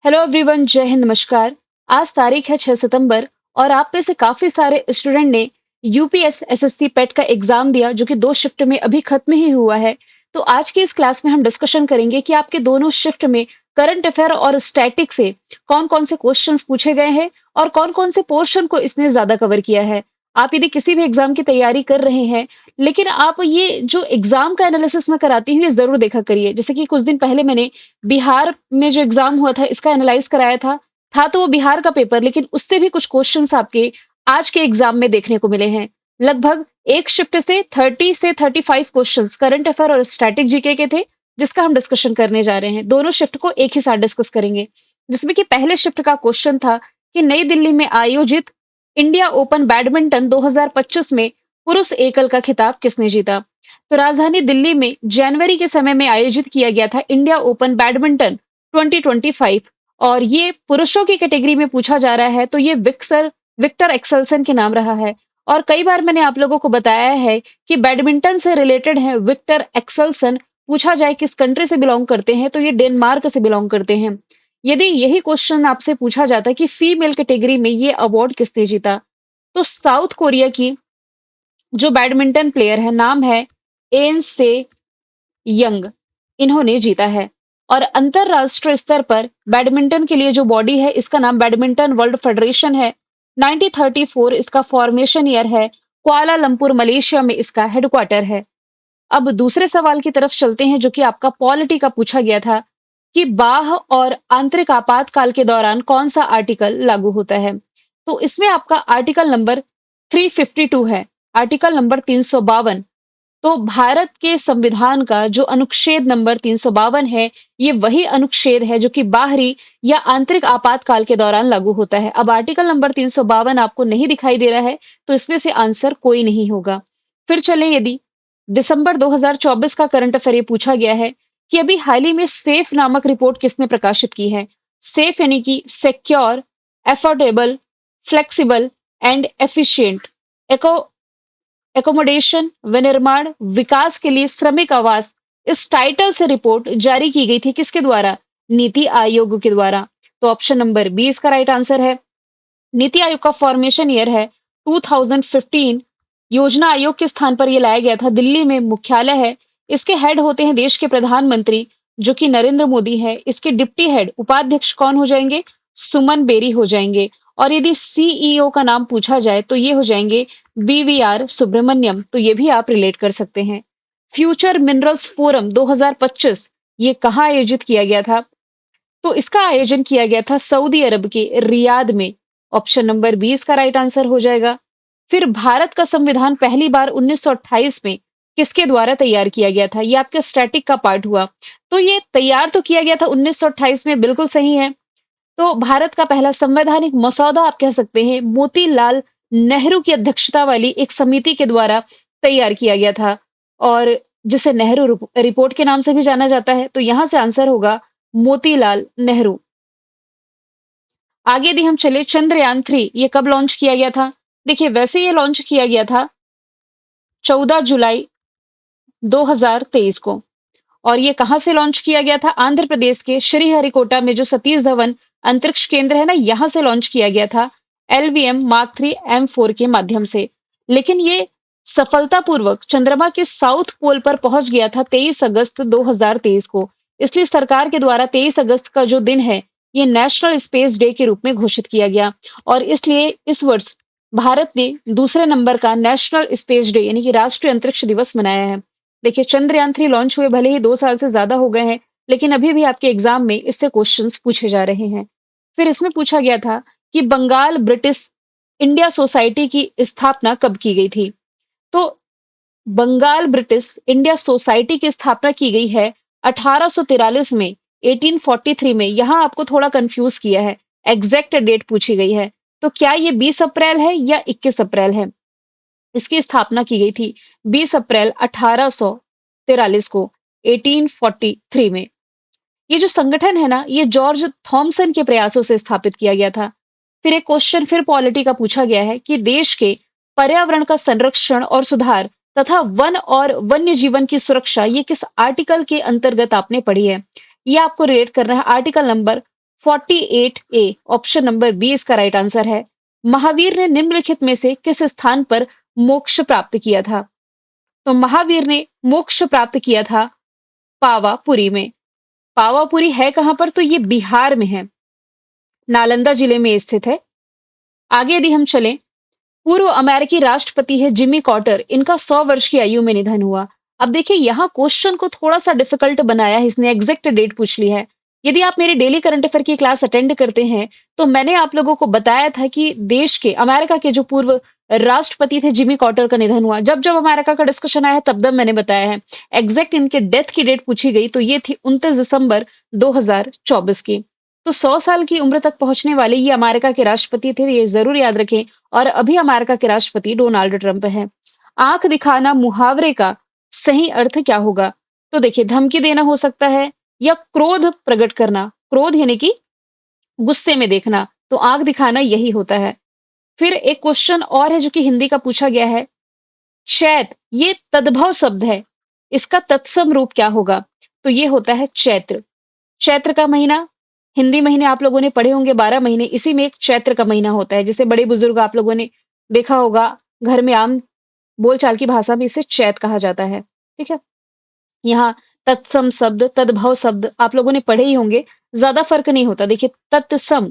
Hello everyone, जय हिंद, नमस्कार। आज तारीख है 6 सितंबर और आप में से काफी सारे स्टूडेंट ने यूपीएस एसएससी पेट का एग्जाम दिया जो कि 2 शिफ्ट में अभी खत्म ही हुआ है। तो आज की इस क्लास में हम डिस्कशन करेंगे कि आपके दोनों शिफ्ट में करंट अफेयर और स्टैटिक से कौन-कौन से क्वेश्चंस पूछे गए हैं और कौन-कौन से पोर्शन को इसने ज्यादा कवर किया है। आप यदि किसी भी एग्जाम की तैयारी कर रहे हैं, लेकिन आप ये जो एग्जाम का एनालिसिस मैं कराती हूँ ये जरूर देखा करिए। जैसे कि कुछ दिन पहले मैंने बिहार में जो एग्जाम हुआ था इसका एनालाइज कराया था तो वो बिहार का पेपर, लेकिन उससे भी कुछ क्वेश्चंस आपके आज के एग्जाम में देखने को मिले हैं। लगभग एक शिफ्ट से 30 से 35 क्वेश्चंस करंट अफेयर और स्टैटिक जीके के थे, जिसका हम डिस्कशन करने जा रहे हैं। दोनों शिफ्ट को एक ही साथ डिस्कस करेंगे, जिसमें कि पहले शिफ्ट का क्वेश्चन था कि नई दिल्ली में आयोजित इंडिया ओपन बैडमिंटन 2025 में पुरुष एकल का खिताब किसने जीता। तो राजधानी दिल्ली में जनवरी के समय में आयोजित किया गया था इंडिया ओपन बैडमिंटन 2025 और ये पुरुषों की कैटेगरी में पूछा जा रहा है। तो ये विक्टर एक्सेल्सन के नाम रहा है। और कई बार मैंने आप लोगों को बताया है कि बैडमिंटन से रिलेटेड है विक्टर एक्सेल्सन। पूछा जाए किस कंट्री से बिलोंग करते हैं तो ये डेनमार्क से बिलोंग करते हैं। यदि यही क्वेश्चन आपसे पूछा जाता कि फीमेल कैटेगरी में ये अवार्ड किसने जीता, तो साउथ कोरिया की जो बैडमिंटन प्लेयर है, नाम है एन से यंग, इन्होंने जीता है। और अंतरराष्ट्रीय स्तर पर बैडमिंटन के लिए जो बॉडी है इसका नाम बैडमिंटन वर्ल्ड फेडरेशन है। 1934 इसका फॉर्मेशन ईयर है। कुआलालंपुर मलेशिया में इसका हेडक्वार्टर है। अब दूसरे सवाल की तरफ चलते हैं जो कि आपका पॉलिटी का पूछा गया था कि बाह्य और आंतरिक आपातकाल के दौरान कौन सा आर्टिकल लागू होता है। तो इसमें आपका आर्टिकल नंबर 352 है। आर्टिकल नंबर 352, तो भारत के संविधान का जो अनुच्छेद नंबर 352 है, ये वही अनुच्छेद है जो कि बाहरी या आंतरिक आपातकाल के दौरान लागू होता है। अब आर्टिकल नंबर 352 आपको नहीं दिखाई दे रहा है, तो इसमें से आंसर कोई नहीं होगा। फिर चले, यदि दिसंबर 2024 का करंट अफेयर ये पूछा गया है कि अभी हाल ही में सेफ नामक रिपोर्ट किसने प्रकाशित की है। सेफ यानी कि secure, affordable, flexible and efficient accommodation, विनिर्माण, विकास के लिए श्रमिक आवास, इस टाइटल से रिपोर्ट जारी की गई थी किसके द्वारा? नीति आयोग के द्वारा। तो ऑप्शन नंबर बी इसका राइट आंसर है। नीति आयोग का फॉर्मेशन ईयर है 2015। योजना आयोग के स्थान पर यह लाया गया था। दिल्ली में मुख्यालय है। इसके हेड होते हैं देश के प्रधानमंत्री, जो कि नरेंद्र मोदी है। इसके डिप्टी हेड उपाध्यक्ष कौन हो जाएंगे? सुमन बेरी हो जाएंगे। और यदि सीईओ का नाम पूछा जाए तो ये हो जाएंगे बीवीआर सुब्रमण्यम। तो ये भी आप रिलेट कर सकते हैं। फ्यूचर मिनरल्स फोरम 2025 ये कहाँ आयोजित किया गया था? तो इसका आयोजन किया गया था सऊदी अरब के रियाद में। ऑप्शन नंबर 20 का राइट आंसर हो जाएगा। फिर भारत का संविधान पहली बार 1928 में किसके द्वारा तैयार किया गया था? ये आपके स्टैटिक का पार्ट हुआ। तो ये तैयार तो किया गया था 1928 में, बिल्कुल सही है। तो भारत का पहला संवैधानिक मसौदा आप कह सकते हैं मोतीलाल नेहरू की अध्यक्षता वाली एक समिति के द्वारा तैयार किया गया था, और जिसे नेहरू रिपोर्ट के नाम से भी जाना जाता है। तो यहां से आंसर होगा मोतीलाल नेहरू। आगे यदि हम चले, चंद्रयान 3 ये कब लॉन्च किया गया था? देखिए, वैसे ये लॉन्च किया गया था 14 जुलाई 2023 को। और ये कहां से लॉन्च किया गया था? आंध्र प्रदेश के श्रीहरिकोटा में जो सतीश धवन अंतरिक्ष केंद्र है ना, यहां से लॉन्च किया गया था एलवीएम Mark 3 M4 के माध्यम से। लेकिन ये सफलतापूर्वक चंद्रमा के साउथ पोल पर पहुंच गया था 23 अगस्त 2023 को। इसलिए सरकार के द्वारा 23 अगस्त का जो दिन है, ये नेशनल स्पेस डे के रूप में घोषित किया गया। और इसलिए इस वर्ष भारत ने दूसरे नंबर का नेशनल स्पेस डे यानी कि राष्ट्रीय अंतरिक्ष दिवस मनाया है। देखिए, चंद्रयान 3 लॉन्च हुए भले ही 2 साल से ज्यादा हो गए हैं, लेकिन अभी भी आपके एग्जाम में इससे क्वेश्चंस पूछे जा रहे हैं। फिर इसमें पूछा गया था कि बंगाल ब्रिटिश इंडिया सोसाइटी की स्थापना कब की गई थी। तो बंगाल ब्रिटिश इंडिया सोसाइटी की स्थापना की गई है 1843 में, 1843 में। यहां आपको थोड़ा कंफ्यूज किया है, एग्जैक्ट डेट पूछी गई है। तो क्या ये 20 अप्रैल है या 21 अप्रैल है? इसकी स्थापना की गई थी 20 अप्रैल 1843 को, 1843 में। ये जो संगठन है ना, ये जॉर्ज थॉमसन के प्रयासों से स्थापित किया गया था। फिर एक क्वेश्चन फिर पॉलिटी का पूछा गया है कि देश के पर्यावरण का संरक्षण और सुधार तथा वन और वन्य जीवन की सुरक्षा ये किस आर्टिकल के अंतर्गत आपने पढ़ी है? ये आपको रिलेट करना है आर्टिकल नंबर 48 ए, ऑप्शन नंबर बी इसका राइट आंसर है। महावीर ने निम्नलिखित में से किस स्थान पर मोक्ष प्राप्त किया था? तो महावीर ने मोक्ष प्राप्त किया था पावापुरी में। पावापुरी है कहां पर? तो ये बिहार में है, नालंदा जिले में स्थित है। आगे यदि हम चलें, पूर्व अमेरिकी राष्ट्रपति है जिमी कॉर्टर, इनका 100 वर्ष की आयु में निधन हुआ। अब देखिए यहाँ क्वेश्चन को थोड़ा सा डिफिकल्ट बनाया है, इसने एग्जैक्ट डेट पूछ ली है। यदि आप मेरी डेली करंट अफेयर की क्लास अटेंड करते हैं तो मैंने आप लोगों को बताया था कि देश के अमेरिका के जो पूर्व राष्ट्रपति थे जिमी कॉर्टर का निधन हुआ। जब जब अमेरिका का डिस्कशन आया तब तब मैंने बताया है। एग्जैक्ट इनके डेथ की डेट पूछी गई तो ये थी 29 दिसंबर 2024 की। तो 100 साल की उम्र तक पहुंचने वाले ये अमेरिका के राष्ट्रपति थे, ये जरूर याद रखें। और अभी अमेरिका के राष्ट्रपति डोनाल्ड ट्रंप हैं। आंख दिखाना मुहावरे का सही अर्थ क्या होगा? तो देखिए, धमकी देना हो सकता है या क्रोध प्रकट करना। क्रोध यानी कि गुस्से में देखना, तो आंख दिखाना यही होता है। फिर एक क्वेश्चन और है जो कि हिंदी का पूछा गया है। चैत ये तद्भव शब्द है, इसका तत्सम रूप क्या होगा? तो ये होता है चैत्र। चैत्र का महीना, हिंदी महीने आप लोगों ने पढ़े होंगे 12 महीने, इसी में एक चैत्र का महीना होता है। जैसे बड़े बुजुर्ग आप लोगों ने देखा होगा, घर में आम बोलचाल की भाषा में इसे चैत कहा जाता है। ठीक है। यहाँ तत्सम शब्द, तद्भव शब्द आप लोगों ने पढ़े ही होंगे, ज्यादा फर्क नहीं होता। देखिए, तत्सम,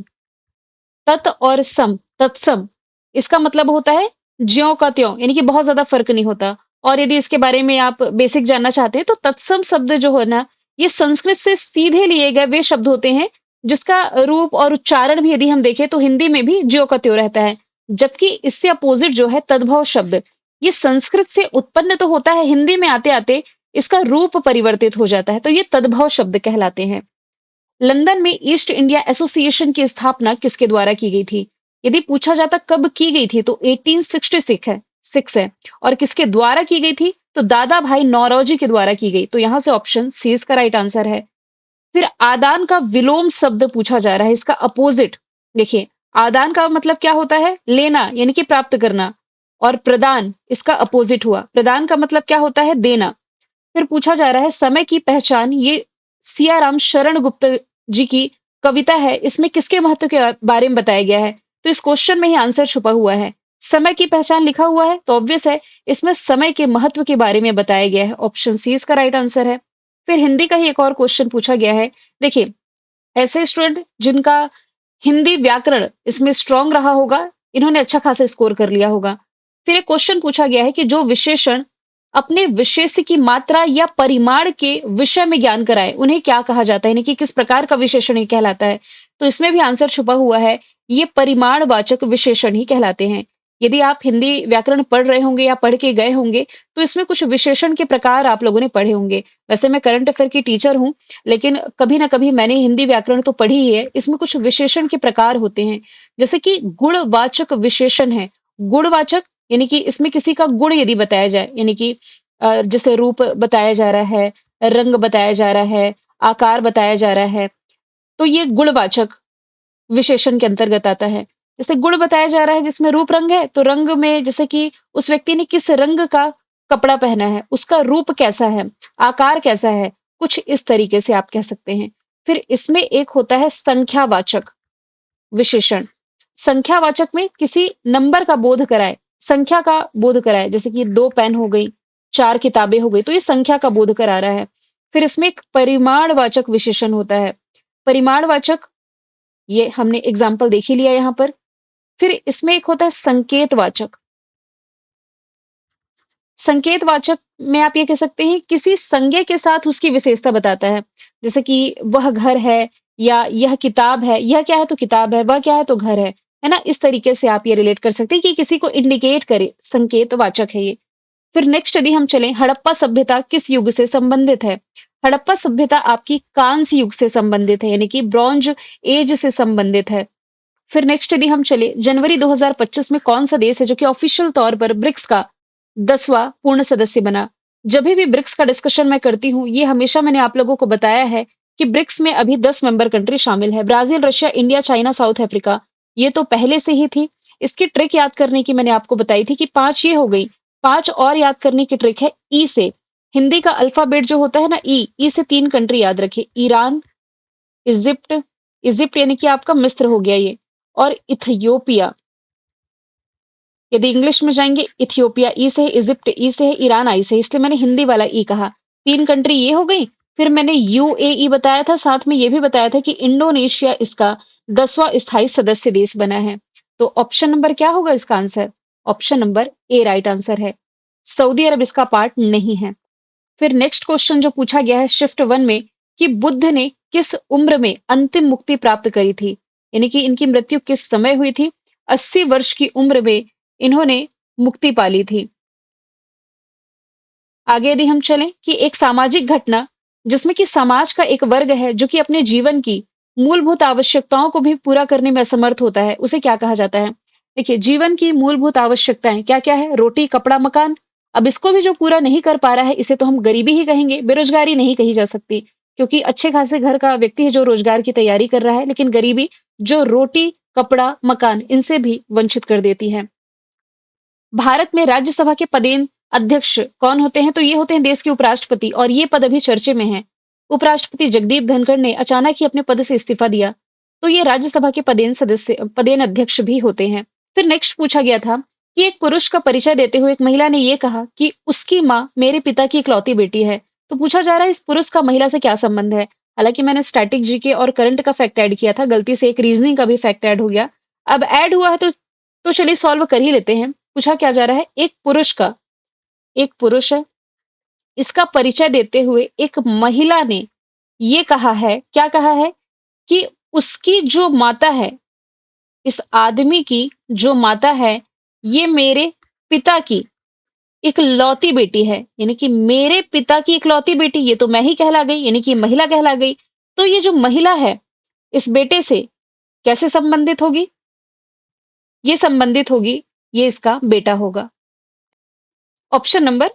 तत् और सम, तत्सम, इसका मतलब होता है ज्यों का त्यों, यानी कि बहुत ज्यादा फर्क नहीं होता। और यदि इसके बारे में आप बेसिक जानना चाहते हैं तो तत्सम शब्द जो है ना, ये संस्कृत से सीधे लिए गए वे शब्द होते हैं जिसका रूप और उच्चारण भी यदि हम देखें तो हिंदी में भी ज्यों का त्यों रहता है। जबकि इससे अपोजिट जो है तद्भव शब्द, ये संस्कृत से उत्पन्न तो होता है, हिंदी में आते आते इसका रूप परिवर्तित हो जाता है, तो ये तद्भव शब्द कहलाते हैं। लंदन में ईस्ट इंडिया एसोसिएशन की स्थापना किसके द्वारा की गई थी? यदि पूछा जाता कब की गई थी तो 1866 है, 6 है। और किसके द्वारा की गई थी? तो दादा भाई नौरोजी के द्वारा की गई। तो यहां से ऑप्शन सी इसका राइट आंसर है। फिर आदान का विलोम शब्द पूछा जा रहा है, इसका अपोजिट देखिए। आदान का मतलब क्या होता है? लेना, यानी कि प्राप्त करना। और प्रदान इसका अपोजिट हुआ। प्रदान का मतलब क्या होता है? देना। फिर पूछा जा रहा है समय की पहचान, ये सियाराम शरण गुप्त जी की कविता है, इसमें किसके महत्व के बारे में बताया गया है? तो इस क्वेश्चन में ही आंसर छुपा हुआ है। समय की पहचान लिखा हुआ है तो ऑब्वियस है इसमें समय के महत्व के बारे में बताया गया है। ऑप्शन सी इसका राइट आंसर है। फिर हिंदी का ही एक और क्वेश्चन पूछा गया है। देखिए, ऐसे स्टूडेंट जिनका हिंदी व्याकरण इसमें स्ट्रांग रहा होगा, इन्होंने अच्छा खासा स्कोर कर लिया होगा। फिर एक क्वेश्चन पूछा गया है कि जो विशेषण अपने विशेष की मात्रा या परिमाण के विषय में ज्ञान कराए, उन्हें क्या कहा जाता है? यानी कि किस प्रकार का विशेषण ये कहलाता है? तो इसमें भी आंसर छुपा हुआ है, ये परिमाणवाचक विशेषण ही कहलाते हैं। यदि आप हिंदी व्याकरण पढ़ रहे होंगे या पढ़ के गए होंगे, तो इसमें कुछ विशेषण के प्रकार आप लोगों ने पढ़े होंगे। वैसे मैं करंट अफेयर की टीचर हूँ, लेकिन कभी ना कभी मैंने हिंदी व्याकरण तो पढ़ी ही है। इसमें कुछ विशेषण के प्रकार होते हैं, जैसे कि गुणवाचक विशेषण है। गुणवाचक यानी कि इसमें किसी का गुण यदि बताया जाए, यानी कि जैसे रूप बताया जा रहा है, रंग बताया जा रहा है, आकार बताया जा रहा है, तो ये गुणवाचक विशेषण के अंतर्गत आता है। जैसे गुण बताया जा रहा है जिसमें रूप रंग है, तो रंग में जैसे कि उस व्यक्ति ने किस रंग का कपड़ा पहना है, उसका रूप कैसा है, आकार कैसा है, कुछ इस तरीके से आप कह सकते हैं। फिर इसमें एक होता है संख्यावाचक विशेषण। संख्यावाचक में किसी नंबर का बोध कराए, संख्या का बोध कराए, जैसे कि 2 पेन हो गई, 4 किताबें हो गई, तो ये संख्या का बोध करा रहा है। फिर इसमें एक परिमाणवाचक विशेषण होता है। परिमाणवाचक, ये हमने एग्जाम्पल देख ही लिया यहाँ पर। फिर इसमें एक होता है संकेतवाचक। संकेतवाचक में आप ये कह सकते हैं किसी संज्ञा के साथ उसकी विशेषता बताता है। जैसे कि वह घर है या यह किताब है, यह क्या है तो किताब है, वह क्या है तो घर है ना? इस तरीके से आप ये रिलेट कर सकते हैं कि किसी को इंडिकेट करे, संकेतवाचक है ये। फिर नेक्स्ट यदि हम चलें, हड़प्पा सभ्यता किस युग से संबंधित है? हड़प्पा सभ्यता आपकी कांस्य युग से संबंधित है, यानी कि ब्रॉन्ज एज से संबंधित है। फिर नेक्स्ट यदि हम चले, जनवरी 2025 में कौन सा देश है जो कि ऑफिशियल तौर पर ब्रिक्स का 10वां पूर्ण सदस्य बना? जब भी ब्रिक्स का डिस्कशन मैं करती हूँ, ये हमेशा मैंने आप लोगों को बताया है कि ब्रिक्स में अभी 10 मेंबर कंट्री शामिल है। Brazil, Russia, India, China, south Africa, ये तो पहले से ही थी। इसकी ट्रिक याद करने की मैंने आपको बताई थी कि 5 ये हो गई। 5 और याद करने की ट्रिक है ई से। हिंदी का अल्फाबेट जो होता है ना, ई से 3 कंट्री याद रखिए, ईरान, इजिप्ट, इजिप्ट यानी कि आपका मिस्र हो गया ये, और इथियोपिया, यदि इंग्लिश में जाएँगे इथियोपिया ई से है, इजिप्ट ई से है, ईरान आई से है, इसलिए मैंने हिंदी वाला ई कहा। 3 कंट्री ये हो गई, फिर मैंने यूएई बताया था, साथ में ये भी बताया था कि इंडोनेशिया इसका 10वां स्थायी सदस्य देश बना है। तो ऑप्शन नंबर क्या होगा इसका answer? Option number A right answer है। सऊदी अरब इसका पार्ट नहीं है। फिर नेक्स्ट क्वेश्चन जो पूछा गया है शिफ्ट 1 में कि बुद्ध ने किस उम्र में अंतिम मुक्ति प्राप्त करी थी? यानी कि इनकी मृत्यु किस समय हुई थी? 80 वर्ष की उम्र में इन्होंने मुक्ति पा ली थी। आगे यदि हम चलें कि एक सामाजिक घटना जिसमें कि समाज का एक वर्ग है जो कि अपने जीवन की मूलभूत आवश्यकताओं को भी पूरा करने में असमर्थ होता है, उसे क्या कहा जाता है? देखिए, जीवन की मूलभूत आवश्यकताएं क्या-क्या है? रोटी, कपड़ा, मकान। अब इसको भी जो पूरा नहीं कर पा रहा है, इसे तो हम गरीबी ही कहेंगे, बेरोजगारी नहीं कही जा सकती, क्योंकि अच्छे खासे घर का व्यक्ति है जो रोजगार की तैयारी कर रहा है, लेकिन गरीबी जो रोटी, कपड़ा, मकान इनसे भी वंचित कर देती है। भारत में राज्यसभा के पदेन अध्यक्ष कौन होते हैं? तो ये होते हैं देश के उपराष्ट्रपति, और ये पद अभी चर्चे में है। उपराष्ट्रपति जगदीप धनखड़ ने अचानक ही अपने पद से इस्तीफा दिया, तो ये राज्यसभा के पदेन अध्यक्ष भी होते हैं। फिर नेक्स्ट पूछा गया था कि एक पुरुष का परिचय देते हुए एक महिला ने ये कहा कि उसकी माँ मेरे पिता की इकलौती बेटी है। तो पूछा जा रहा है इस पुरुष का महिला से क्या संबंध है? हालांकि मैंने स्टैटिक जीके और करंट का फैक्ट ऐड किया था, गलती से एक रीजनिंग का भी फैक्ट ऐड हो गया। अब ऐड हुआ है तो चलिए सॉल्व कर ही लेते हैं। पूछा क्या जा रहा है, एक पुरुष है, इसका परिचय देते हुए एक महिला ने ये कहा है, क्या कहा है कि उसकी जो माता है, इस आदमी की जो माता है, ये मेरे पिता की इकलौती बेटी है। यानी कि मेरे पिता की इकलौती बेटी, ये तो मैं ही कहला गई, यानी कि महिला कहला गई। तो ये जो महिला है इस बेटे से कैसे संबंधित होगी? ये संबंधित होगी, ये इसका बेटा होगा। ऑप्शन नंबर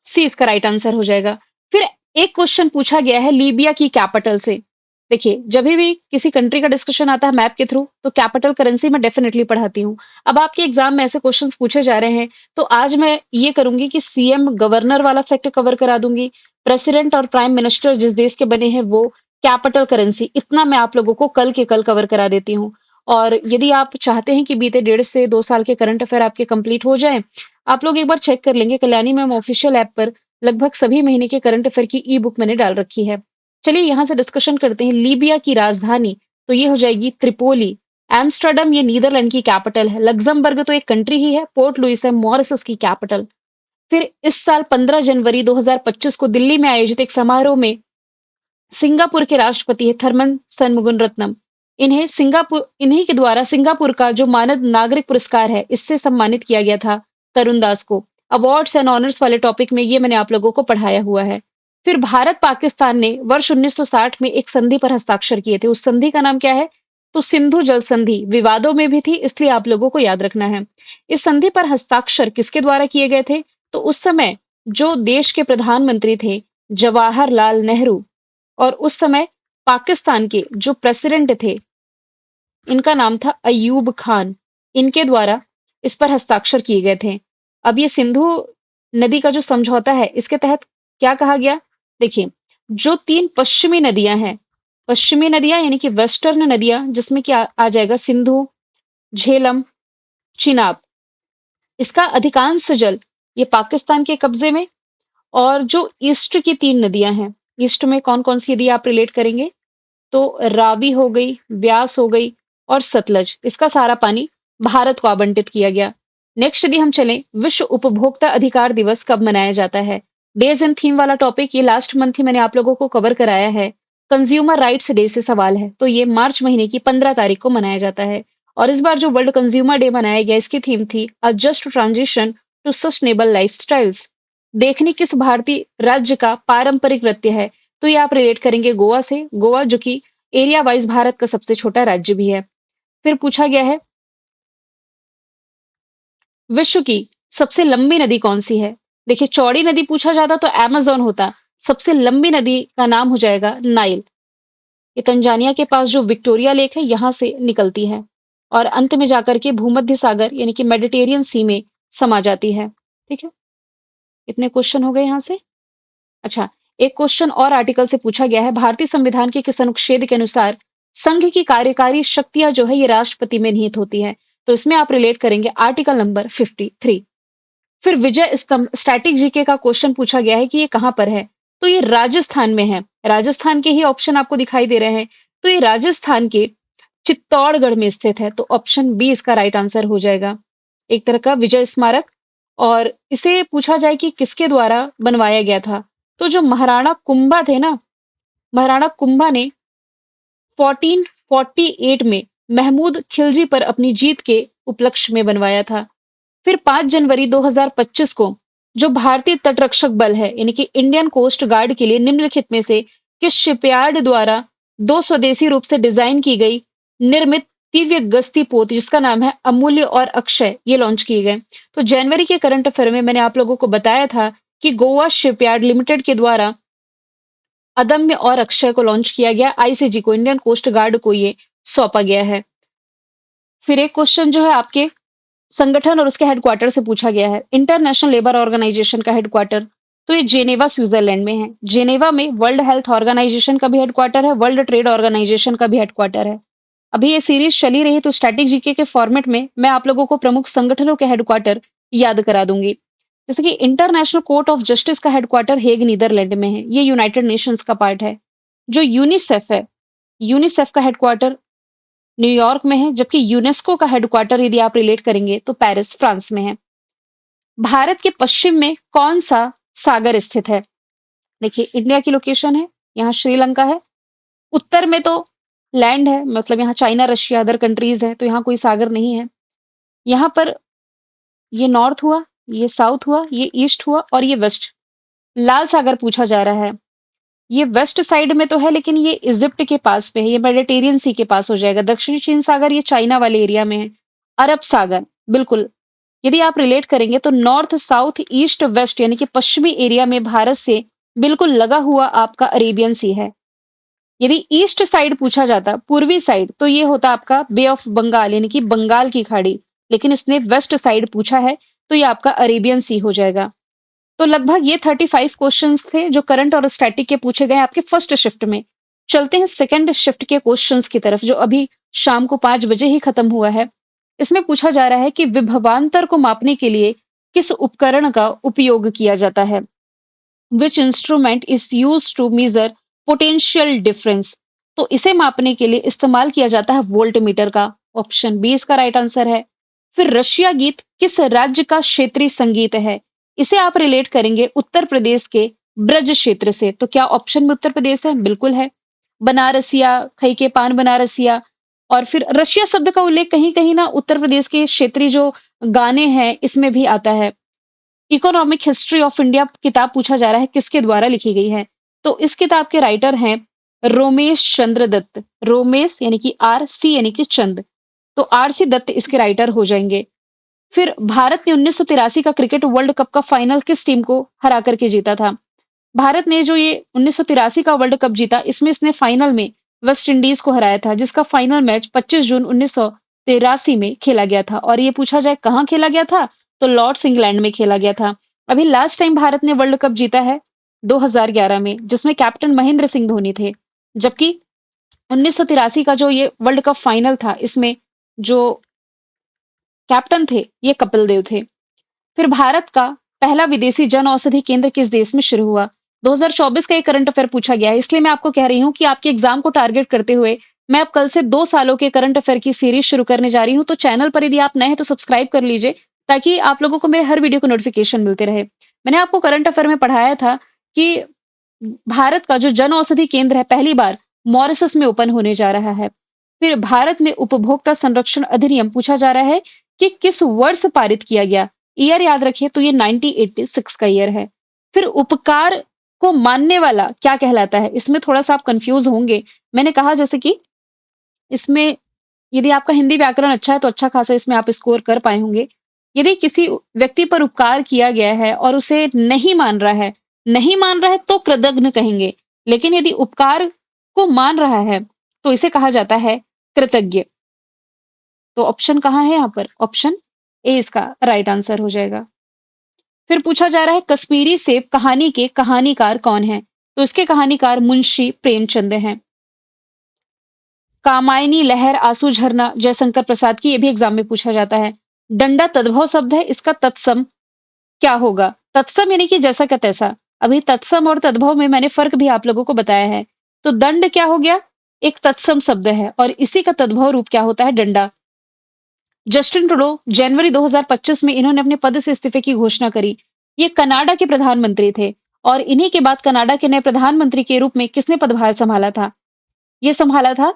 सी इसका राइट आंसर हो जाएगा। फिर एक क्वेश्चन पूछा गया है लीबिया की कैपिटल से। देखिए, जब भी किसी कंट्री का डिस्कशन आता है मैप के थ्रू, तो कैपिटल करेंसी मैं डेफिनेटली पढ़ाती हूँ। अब आपके एग्जाम में ऐसे क्वेश्चंस पूछे जा रहे हैं, तो आज मैं ये करूंगी कि सीएम गवर्नर वाला फैक्ट कवर करा दूंगी। प्रेसिडेंट और प्राइम मिनिस्टर जिस देश के बने हैं वो कैपिटल करेंसी, इतना मैं आप लोगों को कल के कल कवर करा देती हूँ। और यदि आप चाहते हैं कि बीते 1.5 से 2 साल के करंट अफेयर आपके कंप्लीट हो जाएं, आप लोग एक बार चेक कर लेंगे, कल्याणी मैम ऑफिशियल ऐप पर लगभग सभी महीने के करंट अफेयर की ई बुक मैंने डाल रखी है। चलिए यहाँ से डिस्कशन करते हैं। लीबिया की राजधानी तो ये हो जाएगी त्रिपोली। एम्स्टर्डम ये नीदरलैंड की कैपिटल है। लग्जमबर्ग तो एक कंट्री ही है। पोर्ट लुइस है मॉरिशस की कैपिटल। फिर इस साल 15 जनवरी 2025 को दिल्ली में आयोजित एक समारोह में सिंगापुर के राष्ट्रपति है थरमन शनमुगनरत्नम। इन्हीं के द्वारा सिंगापुर का जो मानद नागरिक पुरस्कार है, इससे सम्मानित किया गया था तरुण दास को। अवार्ड्स एंड ऑनर्स वाले टॉपिक में ये मैंने आप लोगों को पढ़ाया हुआ है। फिर भारत पाकिस्तान ने वर्ष 1960 में एक संधि पर हस्ताक्षर किए थे। उस संधि का नाम क्या है? तो सिंधु जल संधि। विवादों में भी थी, इसलिए आप लोगों को याद रखना है। इस संधि पर हस्ताक्षर किसके द्वारा किए गए थे? तो उस समय जो देश के प्रधानमंत्री थे जवाहरलाल नेहरू, और उस समय पाकिस्तान के जो प्रेसिडेंट थे, इनका नाम था अयूब खान। इनके द्वारा इस पर हस्ताक्षर किए गए थे। अब ये सिंधु नदी का जो समझौता है, इसके तहत क्या कहा गया? देखिए, जो 3 पश्चिमी नदियां हैं, पश्चिमी नदियां यानी कि वेस्टर्न नदियां, जिसमें क्या आ जाएगा सिंधु, झेलम, चिनाब, इसका अधिकांश जल ये पाकिस्तान के कब्जे में। और जो ईस्ट की 3 नदियां हैं, ईस्ट में कौन-कौन सी यदि आप रिलेट करेंगे, तो रावी हो गई, ब्यास हो गई और सतलज, इसका सारा पानी भारत को आवंटित किया गया। नेक्स्ट यदि हम चलें, विश्व उपभोक्ता अधिकार दिवस कब मनाया जाता है? डेज एंड थीम वाला टॉपिक ये लास्ट मंथ ही मैंने आप लोगों को कवर कराया है। कंज्यूमर राइट्स डे से सवाल है, तो ये मार्च महीने की 15 तारीख को मनाया जाता है। और इस बार जो वर्ल्ड कंज्यूमर डे मनाया गया, इसकी थीम थी a just transition to sustainable lifestyles. देखनी किस भारतीय राज्य का पारंपरिक नृत्य है? तो ये आप रिलेट करेंगे गोवा से। गोवा जो कि एरिया वाइज भारत का सबसे छोटा राज्य भी है। फिर पूछा गया है विश्व की सबसे लंबी नदी कौन सी है? देखिए, चौड़ी नदी पूछा जाता तो अमेज़न होता। सबसे लंबी नदी का नाम हो जाएगा नाइल। ये तंजानिया के पास जो विक्टोरिया लेक है, यहाँ से निकलती है और अंत में जाकर के भूमध्य सागर यानी कि मेडिटेरियन सी में समा जाती है। ठीक है, इतने क्वेश्चन हो गए यहाँ से। अच्छा, एक क्वेश्चन और आर्टिकल से पूछा गया है, भारतीय संविधान के किस अनुच्छेद के अनुसार संघ की कार्यकारी शक्तियां जो है ये राष्ट्रपति में निहित होती है। तो इसमें आप रिलेट करेंगे आर्टिकल नंबर 53। फिर विजय स्तंभ स्टैटिक जीके का क्वेश्चन पूछा गया है कि ये कहाँ पर है? तो ये राजस्थान में है। राजस्थान के ही ऑप्शन आपको दिखाई दे रहे हैं। तो ये राजस्थान के चित्तौड़गढ़ में स्थित है। तो ऑप्शन बी इसका राइट आंसर हो जाएगा। एक तरह का विजय स्मारक। और इसे पूछा जाए कि किसके द्वारा बनवाया गया था? तो जो महाराणा कुंभा थे ना, महाराणा कुंभा ने 1448 में महमूद खिलजी पर अपनी जीत के उपलक्ष्य में बनवाया था। फिर 5 जनवरी 2025 को जो भारतीय तटरक्षक बल है यानी कि इंडियन कोस्ट गार्ड के लिए निम्नलिखित में से किस शिपयार्ड द्वारा दो स्वदेशी रूप से डिजाइन की गई निर्मित दिव्य गश्ती पोत जिसका नाम है अमूल्य और अक्षय ये लॉन्च किए गए। तो जनवरी के करंट अफेयर में मैंने आप लोगों को बताया था कि गोवा शिपयार्ड लिमिटेड के द्वारा अदम्य और अक्षय को लॉन्च किया गया। आईसीजी को इंडियन कोस्ट गार्ड को ये सौंपा गया है। फिर एक क्वेश्चन जो है आपके संगठन और उसके हेडक्वार्टर से पूछा गया है। इंटरनेशनल लेबर ऑर्गेनाइजेशन का हेडक्वार्टर तो ये जेनेवा स्विट्जरलैंड में है। जेनेवा में वर्ल्ड हेल्थ ऑर्गेनाइजेशन का भी हेडक्वार्टर है, वर्ल्ड ट्रेड ऑर्गेनाइजेशन का भी हेडक्वार्टर है। अभी ये सीरीज चली रही तो स्टैटिक जीके के फॉर्मेट में मैं आप लोगों को प्रमुख संगठनों के हेडक्वार्टर याद करा दूंगी। जैसे कि इंटरनेशनल कोर्ट ऑफ जस्टिस का हेडक्वार्टर हेग नीदरलैंड में है, ये यूनाइटेड नेशंस का पार्ट है। जो यूनिसेफ है, यूनिसेफ का हेडक्वार्टर न्यूयॉर्क में है, जबकि यूनेस्को का हेडक्वार्टर यदि आप रिलेट करेंगे तो पेरिस फ्रांस में है। भारत के पश्चिम में कौन सा सागर स्थित है? देखिए इंडिया की लोकेशन है, यहाँ श्रीलंका है। उत्तर में तो लैंड है, मतलब यहाँ चाइना रशिया अदर कंट्रीज है, तो यहाँ कोई सागर नहीं है। यहाँ पर ये नॉर्थ हुआ, ये साउथ हुआ, ये ईस्ट हुआ और ये वेस्ट। लाल सागर पूछा जा रहा है। ये वेस्ट साइड में तो है लेकिन ये इजिप्ट के पास में है, ये मेडिटेरियन सी के पास हो जाएगा। दक्षिणी चीन सागर ये चाइना वाले एरिया में है। अरब सागर बिल्कुल, यदि आप रिलेट करेंगे तो नॉर्थ साउथ ईस्ट वेस्ट यानी कि पश्चिमी एरिया में भारत से बिल्कुल लगा हुआ आपका अरेबियन सी है। यदि ईस्ट साइड पूछा जाता, पूर्वी साइड, तो ये होता आपका बे ऑफ बंगाल यानी कि बंगाल की खाड़ी। लेकिन इसने वेस्ट साइड पूछा है तो ये आपका अरेबियन सी हो जाएगा। तो लगभग ये 35 क्वेश्चंस थे जो करंट और स्टैटिक के पूछे गए आपके फर्स्ट शिफ्ट में। चलते हैं सेकंड शिफ्ट के क्वेश्चंस की तरफ जो अभी शाम को 5 बजे ही खत्म हुआ है। इसमें पूछा जा रहा है कि विभवांतर को मापने के लिए किस उपकरण का उपयोग किया जाता है? Which instrument is use to measure potential difference? तो इसे मापने के लिए इस्तेमाल किया जाता है वोल्टमीटर का। ऑप्शन बी इसका राइट आंसर है। फिर रशिया गीत किस राज्य का क्षेत्रीय संगीत है? इसे आप रिलेट करेंगे उत्तर प्रदेश के ब्रज क्षेत्र से। तो क्या ऑप्शन में उत्तर प्रदेश है? बिल्कुल है। बनारसिया, खई के पान बनारसिया। और फिर रशिया शब्द का उल्लेख कहीं कहीं ना उत्तर प्रदेश के क्षेत्रीय जो गाने हैं इसमें भी आता है। इकोनॉमिक हिस्ट्री ऑफ इंडिया किताब पूछा जा रहा है किसके द्वारा लिखी गई है? तो इस किताब के राइटर हैं रोमेश चंद्र दत्त। रोमेश यानी कि आर, सी यानी कि चंद। तो आर सी दत्त इसके राइटर हो जाएंगे। फिर भारत ने 1983 का क्रिकेट वर्ल्ड कप का फाइनल किस टीम को हरा करके जीता था? भारत ने जो ये 1983 का वर्ल्ड कप जीता इसमें इसने फाइनल में वेस्ट इंडीज को हराया था, जिसका फाइनल मैच 25 जून 1983 में खेला गया था। और ये पूछा जाए कहाँ खेला गया था, तो लॉर्ड्स इंग्लैंड में खेला गया था। अभी लास्ट टाइम भारत ने वर्ल्ड कप जीता है 2011 में, जिसमें कैप्टन महेंद्र सिंह धोनी थे। जबकि 1983 का जो ये वर्ल्ड कप फाइनल था इसमें जो कैप्टन थे ये कपिल देव थे। फिर भारत का पहला विदेशी जन औषधि केंद्र किस देश में शुरू हुआ? 2024 का एक करंट अफेयर पूछा गया है, इसलिए मैं आपको कह रही हूँ कि आपके एग्जाम को टारगेट करते हुए मैं अब कल से 2 सालों के करंट अफेयर की सीरीज शुरू करने जा रही हूँ। तो चैनल पर यदि आप नए हैं तो सब्सक्राइब कर लीजिए ताकि आप लोगों को मेरे हर वीडियो को नोटिफिकेशन मिलते रहे। मैंने आपको करंट अफेयर में पढ़ाया था कि भारत का जो जन औषधि केंद्र है पहली बार मॉरिशस में ओपन होने जा रहा है। फिर भारत में उपभोक्ता संरक्षण अधिनियम पूछा जा रहा है कि किस वर्ष पारित किया गया? ईयर याद रखिए तो ये 1986 का ईयर है। फिर उपकार को मानने वाला क्या कहलाता है? इसमें थोड़ा सा आप कंफ्यूज होंगे। मैंने कहा जैसे कि इसमें यदि आपका हिंदी व्याकरण अच्छा है तो अच्छा खासा इसमें आप स्कोर कर पाए होंगे। यदि किसी व्यक्ति पर उपकार किया गया है और उसे नहीं मान रहा है तो कृतघ्न कहेंगे। लेकिन यदि उपकार को मान रहा है तो इसे कहा जाता है कृतज्ञ। तो ऑप्शन कहाँ है यहाँ पर? ऑप्शन ए इसका राइट आंसर हो जाएगा। फिर पूछा जा रहा है कश्मीरी सेब कहानी के कहानीकार कौन है? तो इसके कहानीकार मुंशी प्रेमचंद हैं। कामायनी लहर, आंसू झरना, जयशंकर प्रसाद की, ये भी एग्जाम में पूछा जाता है। डंडा तद्भव शब्द है, इसका तत्सम क्या होगा? तत्सम यानी कि जैसा का तैसा। अभी तत्सम और तद्भव में मैंने फ़र्क भी आप लोगों को बताया है। तो दंड क्या हो गया? एक तत्सम शब्द है और इसी का तद्भव रूप क्या होता है? डंडा। जस्टिन ट्रूडो जनवरी 2025 में इन्होंने अपने पद से इस्तीफे की घोषणा करी। ये कनाडा के प्रधानमंत्री थे और इन्हीं के बाद कनाडा के नए प्रधानमंत्री के रूप में किसने पदभार संभाला था? ये संभाला था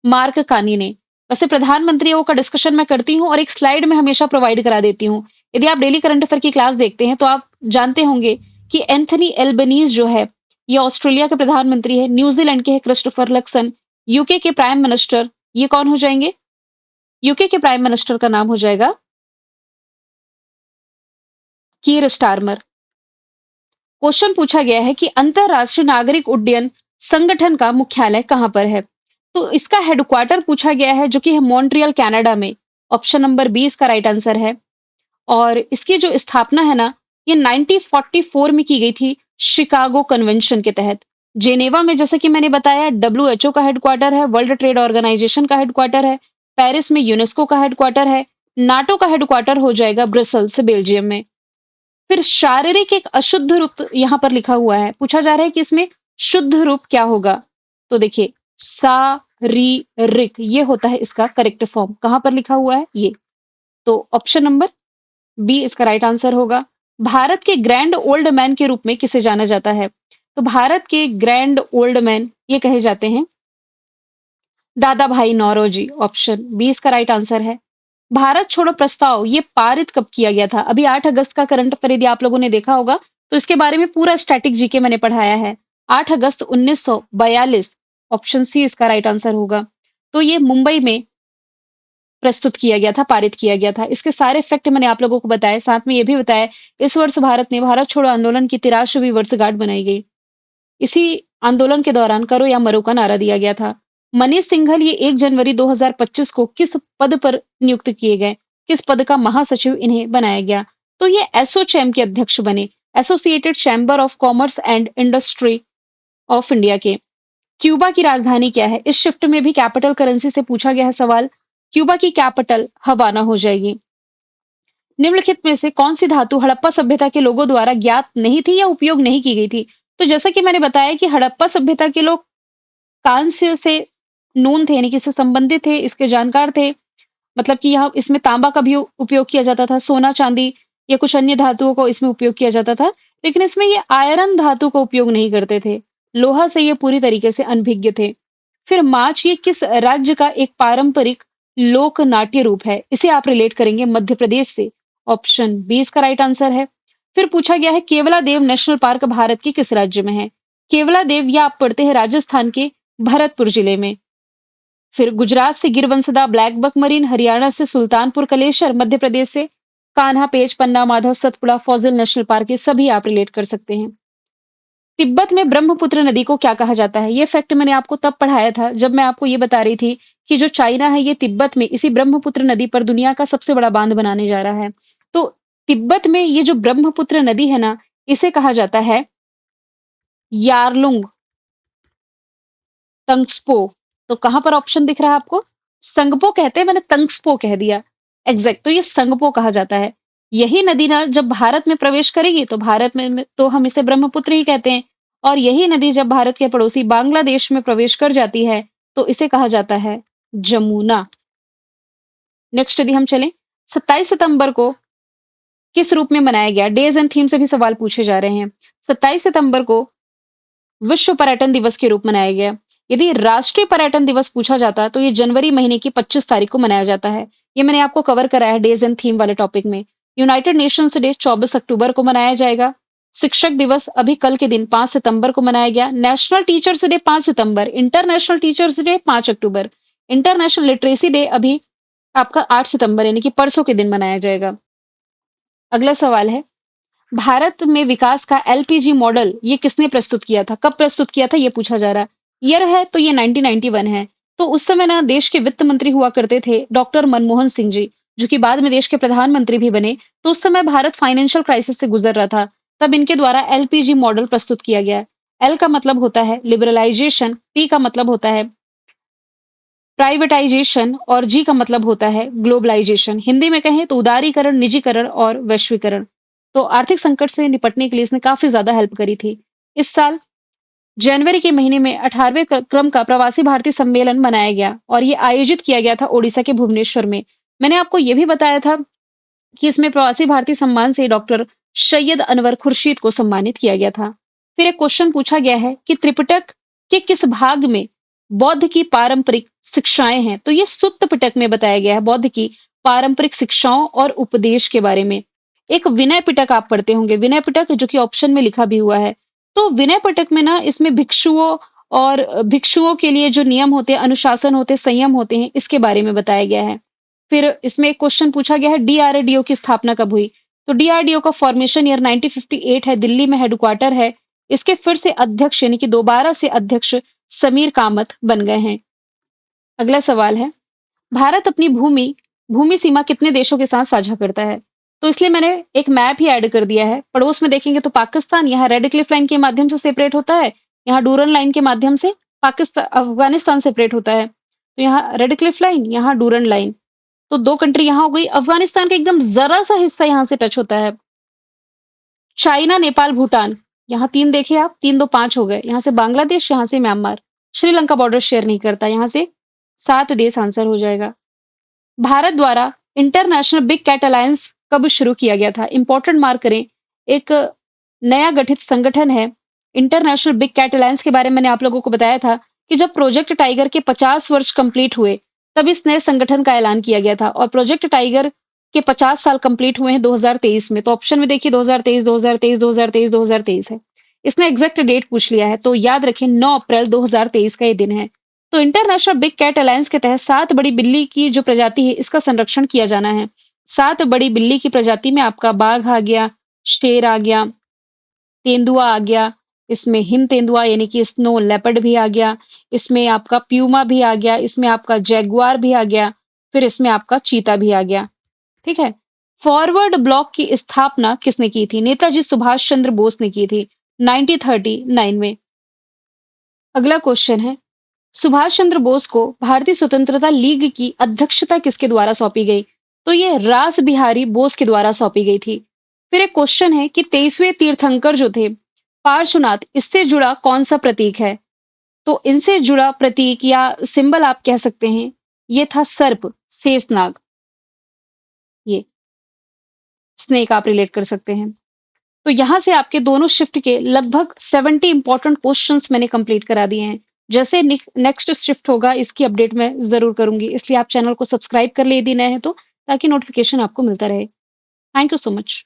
मार्क कार्नी ने। वैसे प्रधानमंत्रियों का डिस्कशन मैं करती हूँ और एक स्लाइड में हमेशा प्रोवाइड करा देती हूँ। यदि आप डेली करंट अफेयर की क्लास देखते हैं तो आप जानते होंगे कि एंथनी एल्बनीज़ जो है, ये ऑस्ट्रेलिया के प्रधानमंत्री है, न्यूजीलैंड के हैं क्रिस्टोफर लक्सन, यूके के प्राइम मिनिस्टर, ये कौन हो जाएँगे? यूके के प्राइम मिनिस्टर का नाम हो जाएगा कीर स्टारमर। क्वेश्चन पूछा गया है कि अंतरराष्ट्रीय नागरिक उड्डयन संगठन का मुख्यालय कहाँ पर है? तो इसका हेडक्वार्टर पूछा गया है जो कि है मॉन्ट्रियल कनाडा में। ऑप्शन नंबर बी इसका राइट आंसर है। और इसकी जो स्थापना है ना, ये 1944 में की गई थी शिकागो कन्वेंशन के तहत। जेनेवा में जैसे कि मैंने बताया डब्ल्यूएचओ का हेडक्वार्टर है, वर्ल्ड ट्रेड ऑर्गेनाइजेशन का हेडक्वार्टर है, पेरिस में यूनेस्को का हेडक्वार्टर है, नाटो का हेडक्वार्टर हो जाएगा ब्रसेल्स बेल्जियम में। फिर शारीरिक एक अशुद्ध रूप यहाँ पर लिखा हुआ है। पूछा जा रहा है कि इसमें शुद्ध रूप क्या होगा? तो देखिए शारीरिक ये होता है इसका करेक्ट फॉर्म। कहाँ पर लिखा हुआ है? ये। तो ऑप्शन नंबर बी इसका राइट आंसर होगा। भारत के ग्रैंड ओल्ड मैन के रूप में किसे जाना जाता है? तो भारत के ग्रैंड ओल्ड मैन ये कहे जाते हैं दादा भाई नौरोजी। ऑप्शन बी इसका राइट आंसर है। भारत छोड़ो प्रस्ताव ये पारित कब किया गया था? अभी 8 अगस्त का करंट अफेयर यदि आप लोगों ने देखा होगा तो इसके बारे में पूरा स्टैटिक जीके मैंने पढ़ाया है। 8 अगस्त 1942 ऑप्शन सी इसका राइट आंसर होगा। तो ये मुंबई में प्रस्तुत किया गया था, पारित किया गया था। इसके सारे फैक्ट मैंने आप लोगों को बताए, साथ में ये भी बताया इस वर्ष भारत ने भारत छोड़ो आंदोलन की 83वीं वर्षगांठ बनाई गई। इसी आंदोलन के दौरान करो या मरो का नारा दिया गया था। मनीष सिंघल ये 1 जनवरी 2025 को किस पद पर नियुक्त किए गए? किस पद का महासचिव इन्हें बनाया गया? तो ये एसोचैम के अध्यक्ष बने, associated chamber of commerce and industry of India के। क्यूबा की राजधानी क्या है? इस शिफ्ट में भी कैपिटल करेंसी से पूछा गया है सवाल। क्यूबा की कैपिटल हवाना हो जाएगी। निम्नलिखित में से कौन सी धातु हड़प्पा सभ्यता के लोगों द्वारा ज्ञात नहीं थी या उपयोग नहीं की गई थी? तो जैसा कि मैंने बताया कि हड़प्पा सभ्यता के लोग कांस्य से नून थे यानी कि इससे संबंधित थे, इसके जानकार थे। मतलब कि यहाँ इसमें तांबा का भी उपयोग किया जाता था, सोना, चांदी या कुछ अन्य धातुओं को इसमें उपयोग किया जाता था। लेकिन इसमें ये आयरन धातु का उपयोग नहीं करते थे। लोहा से ये पूरी तरीके से अनभिज्ञ थे। फिर माच ये किस राज्य का एक पारंपरिक लोक नाट्य रूप है? इसे आप रिलेट करेंगे मध्य प्रदेश से। ऑप्शन बी इसका राइट आंसर है। फिर पूछा गया है केवलादेव नेशनल पार्क भारत के किस राज्य में है? केवलादेव या आप पढ़ते हैं राजस्थान के भरतपुर जिले में। फिर गुजरात से गिरवंसदा ब्लैक बक मरीन, हरियाणा से सुल्तानपुर कलेशर, मध्य प्रदेश से Kanha, Pench, Panna, Madhav, Satpura, fossil national park, ये सभी आप रिलेट कर सकते हैं। तिब्बत में ब्रह्मपुत्र नदी को क्या कहा जाता है? ये फैक्ट मैंने आपको तब पढ़ाया था जब मैं आपको ये बता रही थी कि जो चाइना है ये तिब्बत में इसी ब्रह्मपुत्र नदी पर दुनिया का सबसे बड़ा बांध बनाने जा रहा है। तो तिब्बत में ये जो ब्रह्मपुत्र नदी है ना, इसे कहा जाता है यारलुंग तंग्सपो। तो कहाँ पर ऑप्शन दिख रहा है आपको? संगपो कहते हैं, मैंने तंग्सपो कह दिया। एग्जैक्ट, तो ये संगपो कहा जाता है। यही नदी ना जब भारत में प्रवेश करेगी तो भारत में तो हम इसे ब्रह्मपुत्र ही कहते हैं और यही नदी जब भारत के पड़ोसी बांग्लादेश में प्रवेश कर जाती है तो इसे कहा जाता है जमुना। नेक्स्ट यदि हम चलें 27 सितंबर को किस रूप में मनाया गया? डेज एंड थीम से भी सवाल पूछे जा रहे हैं। 27 सितंबर को विश्व पर्यटन दिवस के रूप मनाया गया। यदि राष्ट्रीय पर्यटन दिवस पूछा जाता तो ये जनवरी महीने की 25 तारीख को मनाया जाता है। ये मैंने आपको कवर कराया है डेज एंड थीम वाले टॉपिक में। यूनाइटेड नेशंस डे 24 अक्टूबर को मनाया जाएगा। शिक्षक दिवस अभी कल के दिन 5 सितंबर को मनाया गया। नेशनल टीचर्स डे 5 सितंबर, इंटरनेशनल टीचर्स डे 5 अक्टूबर, इंटरनेशनल लिटरेसी डे अभी आपका 8 सितंबर यानी कि परसों के दिन मनाया जाएगा। अगला सवाल है भारत में विकास का एलपीजी मॉडल ये किसने प्रस्तुत किया था? कब प्रस्तुत किया था ये पूछा जा रहा है। ईयर है तो ये 1991 है। तो उस समय ना देश के वित्त मंत्री हुआ करते थे डॉक्टर मनमोहन सिंह जी, जो कि बाद में देश के प्रधानमंत्री भी बने। तो उस समय भारत फाइनेंशियल क्राइसिस से गुजर रहा था। तब इनके द्वारा एलपीजी मॉडल प्रस्तुत किया गया। एल का मतलब होता है लिबरलाइजेशन, पी का मतलब होता है प्राइवेटाइजेशन और जी का मतलब होता है ग्लोबलाइजेशन। हिंदी में कहें तो उदारीकरण, निजीकरण और वैश्वीकरण। तो आर्थिक संकट से निपटने के लिए इसने काफ़ी ज़्यादा हेल्प करी थी। इस साल जनवरी के महीने में 18वें क्रम का प्रवासी भारतीय सम्मेलन मनाया गया और ये आयोजित किया गया था ओडिशा के भुवनेश्वर में। मैंने आपको ये भी बताया था कि इसमें प्रवासी भारतीय सम्मान से डॉक्टर सैयद अनवर खुर्शीद को सम्मानित किया गया था। फिर एक क्वेश्चन पूछा गया है कि त्रिपिटक के किस भाग में बौद्ध की पारंपरिक शिक्षाएं हैं? तो ये सुत्त पिटक में बताया गया है बौद्ध की पारंपरिक शिक्षाओं और उपदेश के बारे में। एक विनय पिटक आप पढ़ते होंगे, विनय पिटक जो कि ऑप्शन में लिखा भी हुआ है। तो विनय पिटक में ना इसमें भिक्षुओं और भिक्षुओं के लिए जो नियम होते हैं, अनुशासन होते हैं, संयम होते हैं, इसके बारे में बताया गया है। फिर इसमें एक क्वेश्चन पूछा गया है डीआरडीओ की स्थापना कब हुई? तो डीआरडीओ का फॉर्मेशन ईयर 1958 है, दिल्ली में हेडक्वार्टर है। इसके फिर से अध्यक्ष यानी कि दोबारा से अध्यक्ष समीर कामत बन गए हैं। अगला सवाल है, भारत अपनी भूमि भूमि सीमा कितने देशों के साथ साझा करता है? तो इसलिए मैंने एक मैप ही ऐड कर दिया है। पड़ोस में देखेंगे तो पाकिस्तान यहाँ रेड क्लिफ लाइन के माध्यम से सेपरेट होता है, यहाँ डूरन लाइन के माध्यम से पाकिस्तान अफगानिस्तान सेपरेट होता है। तो यहाँ रेड क्लिफ लाइन, यहाँ डूरन लाइन। तो 2 कंट्री यहाँ हो गई। अफ़गानिस्तान का एकदम ज़रा-सा हिस्सा यहाँ से टच होता है। चाइना, नेपाल, भूटान, यहाँ 3 देखिए आप, 3 2 5 हो गए। यहाँ से बांग्लादेश, यहाँ से म्यांमार। श्रीलंका बॉर्डर शेयर नहीं करता, यहाँ से 7 देश आंसर हो जाएगा। भारत द्वारा इंटरनेशनल बिग कैट अलायंस कब शुरू किया गया था? इम्पोर्टेंट मार्क करें, एक नया गठित संगठन है। इंटरनेशनल बिग कैट अलायंस के बारे में मैंने आप लोगों को बताया था कि जब प्रोजेक्ट टाइगर के 50 वर्ष कंप्लीट हुए, तब इस नए संगठन का ऐलान किया गया था और प्रोजेक्ट टाइगर के 50 साल कंप्लीट हुए हैं 2023 में। तो ऑप्शन में देखिए 2023, 2023, 2023, 2023 है। इसने एग्जैक्ट डेट पूछ लिया है, तो याद रखें 9 अप्रैल 2023 का ये दिन है। तो इंटरनेशनल बिग कैट अलायंस के तहत 7 बड़ी बिल्ली की जो प्रजाति है, इसका संरक्षण किया जाना है। 7 बड़ी बिल्ली की प्रजाति में आपका बाघ आ गया, शेर आ गया, तेंदुआ आ गया, इसमें हिम तेंदुआ यानी कि स्नो लेपर्ड भी आ गया, इसमें आपका प्यूमा भी आ गया, इसमें आपका जैगुआर भी आ गया, फिर इसमें आपका चीता भी आ गया। ठीक है? फॉरवर्ड ब्लॉक की स्थापना किसने की थी? नेताजी सुभाष चंद्र बोस ने की थी 1939 में। अगला क्वेश्चन है, सुभाष चंद्र बोस को भारतीय स्वतंत्रता लीग की अध्यक्षता किसके द्वारा सौंपी गई? तो ये रास बिहारी बोस के द्वारा सौंपी गई थी। फिर एक क्वेश्चन है कि 23वें तीर्थंकर जो थे पार्श्वनाथ, इससे जुड़ा कौन सा प्रतीक है? तो इनसे जुड़ा प्रतीक या सिंबल आप कह सकते हैं, ये था सर्प, शेषनाग, ये स्नेक आप रिलेट कर सकते हैं। तो यहाँ से आपके दोनों शिफ्ट के लगभग 70 इंपॉर्टेंट क्वेश्चंस मैंने कंप्लीट करा दिए हैं। जैसे नेक्स्ट शिफ्ट होगा इसकी अपडेट मैं ज़रूर करूँगी। इसलिए आप चैनल को सब्सक्राइब कर लें यदि नए हैं तो, ताकि नोटिफिकेशन आपको मिलता रहे। Thank you so much.